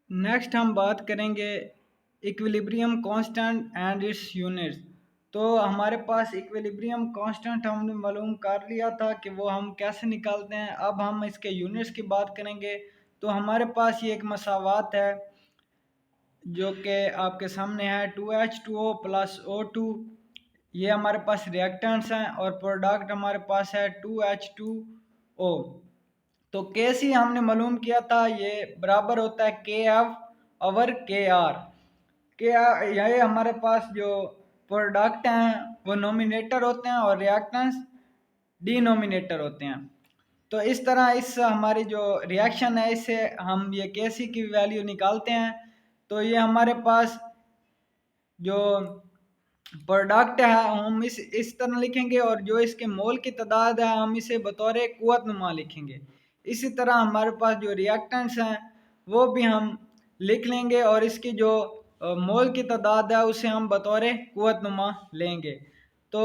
Next हम बात करेंगे equilibrium constant and it's units. तो हमारे पास इक्विलिब्रियम कांस्टेंट हमने मालूम कर लिया था कि वो हम कैसे निकालते हैं। अब हम इसके यूनिट्स की बात करेंगे। तो हमारे पास ये एक मसावात है जो कि आपके सामने है 2H2O प्लस O2। ये हमारे पास रिएक्टेंट्स हैं और प्रोडक्ट हमारे पास है 2H2O। तो के सी हमने मालूम किया था, ये बराबर होता है के एफ ओवर के आर। के ये हमारे पास जो प्रोडक्ट हैं वो नोमिनेटर होते हैं और रिएक्टेंट्स डिनोमिनेटर होते हैं। तो इस तरह इस हमारी जो रिएक्शन है इससे हम ये के सी की वैल्यू निकालते हैं। तो ये हमारे पास जो प्रोडक्ट है हम इस तरह लिखेंगे और जो इसके मोल की तादाद है हम इसे बतौर कुव्वतनुमा लिखेंगे। इसी तरह हमारे पास जो रिएक्टेंट्स हैं वो भी हम लिख लेंगे और इसकी जो मोल की तादाद है उसे हम बतौर कुव्वतनुमा लेंगे। तो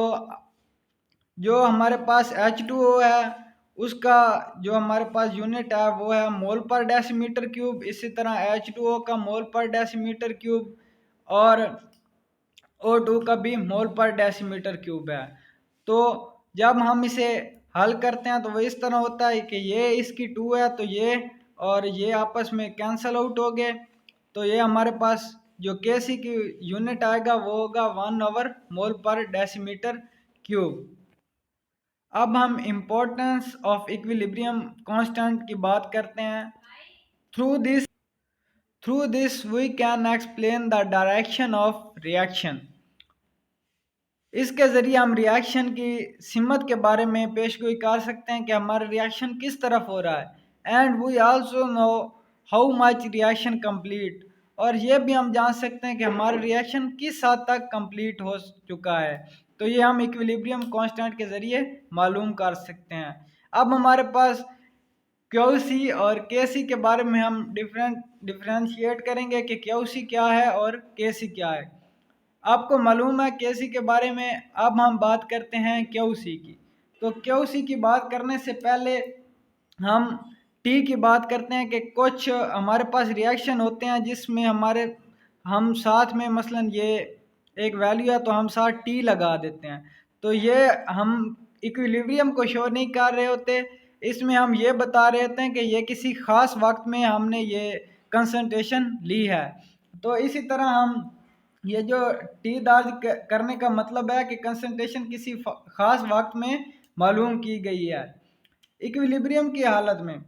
जो हमारे पास H2O है उसका जो हमारे पास यूनिट है वो है मोल पर डेसीमीटर क्यूब। इसी तरह H2O का मोल पर डेसीमीटर क्यूब और O2 का भी मोल पर डेसीमीटर क्यूब है। तो जब हम इसे हल करते हैं तो वो इस तरह होता है कि ये इसकी 2 है तो ये और ये आपस में कैंसल आउट हो गए। तो ये हमारे पास जो के सी की यूनिट आएगा वो होगा 1 मोल पर डेसीमीटर क्यूब। अब हम इम्पोर्टेंस ऑफ इक्विलिब्रियम कांस्टेंट की बात करते हैं। Through this we can explain the direction of reaction. इसके ज़रिए हम रिएक्शन की सिमत के बारे में पेशगोई कर सकते हैं कि हमारा रिएक्शन किस तरफ हो रहा है। And we also know how much reaction complete. और ये भी हम जान सकते हैं कि हमारा रिएक्शन किस हद तक कंप्लीट हो चुका है। तो ये हम इक्विलिब्रियम कांस्टेंट के ज़रिए मालूम कर सकते हैं। अब हमारे पास क्यू सी और के सी के बारे में हम डिफ्रेंशिएट करेंगे कि क्यू सी क्या है और के सी क्या है। आपको मालूम है के सी के बारे में। अब हम बात करते हैं क्यू सी की। तो क्यू सी की बात करने से पहले हम टी की बात करते हैं कि कुछ हमारे पास रिएक्शन होते हैं जिसमें हम साथ में मसलन ये एक वैल्यू है तो हम साथ टी लगा देते हैं। तो ये हम इक्विलिब्रियम को शो नहीं कर रहे होते, इसमें हम ये बता रहे होते हैं कि ये किसी ख़ास वक्त में हमने ये कंसंट्रेशन ली है। तो इसी तरह हम ये जो टी दर्ज करने का मतलब है कि कंसंट्रेशन किसी ख़ास वक्त में मालूम की गई है इक्विलिब्रियम की हालत में।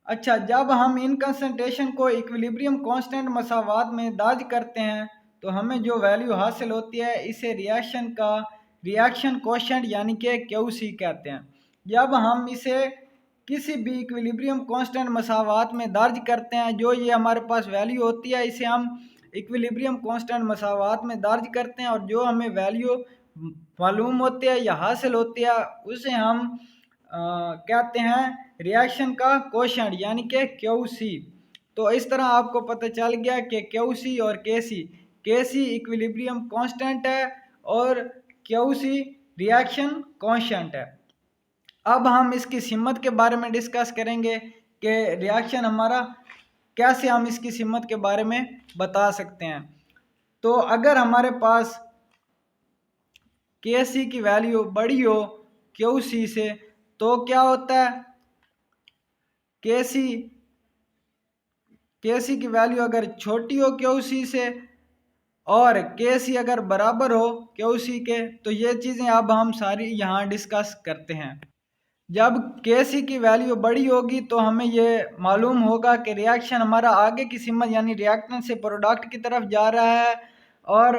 अच्छा, जब हम इन कंसंट्रेशन को इक्विलिब्रियम कांस्टेंट मसावात में दर्ज करते हैं तो हमें जो वैल्यू हासिल होती है इसे रिएक्शन कोशेंट यानी कि क्यू सी कहते हैं। जब हम इसे किसी भी इक्विलिब्रियम कांस्टेंट मसावात में दर्ज करते हैं जो ये हमारे पास वैल्यू होती है इसे हम इक्विलिब्रियम कांस्टेंट मसावात में दर्ज करते हैं और जो हमें वैल्यू मालूम होती है या हासिल होती है उसे हम कहते हैं रिएक्शन का कोशेंट यानी कि क्यू सी। तो इस तरह आपको पता चल गया कि क्यू सी और के सी इक्विलिब्रियम कांस्टेंट है और क्यू सी रिएक्शन कोशेंट है। अब हम इसकी सिमत के बारे में डिस्कस करेंगे कि रिएक्शन हमारा कैसे हम इसकी सिमत के बारे में बता सकते हैं। तो अगर हमारे पास के सी की वैल्यू बड़ी हो क्यू सी से तो क्या होता है, के सी की वैल्यू अगर छोटी हो क्यू सी से और के सी अगर बराबर हो क्यू सी के तो ये चीज़ें अब हम सारी यहाँ डिस्कस करते हैं। जब के सी की वैल्यू बड़ी होगी तो हमें ये मालूम होगा कि रिएक्शन हमारा आगे की सिमत यानी रिएक्टेंट से प्रोडक्ट की तरफ जा रहा है और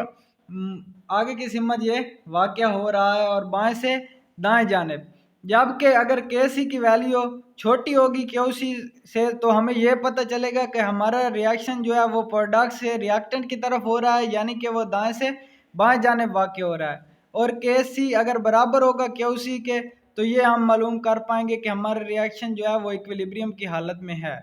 आगे की सिमत ये वाक़या हो रहा है और बाएं से दाएं जानिब। जबकि अगर के सी की वैल्यू छोटी होगी क्यू सी से तो हमें यह पता चलेगा कि हमारा रिएक्शन जो है वो प्रोडक्ट से रिएक्टेंट की तरफ हो रहा है यानी कि वो दाएं से बाएं जानिब वाक़या हो रहा है। और के सी अगर बराबर होगा क्यू सी के तो ये हम मालूम कर पाएंगे कि हमारा रिएक्शन जो है वो इक्विलिब्रियम की हालत में है।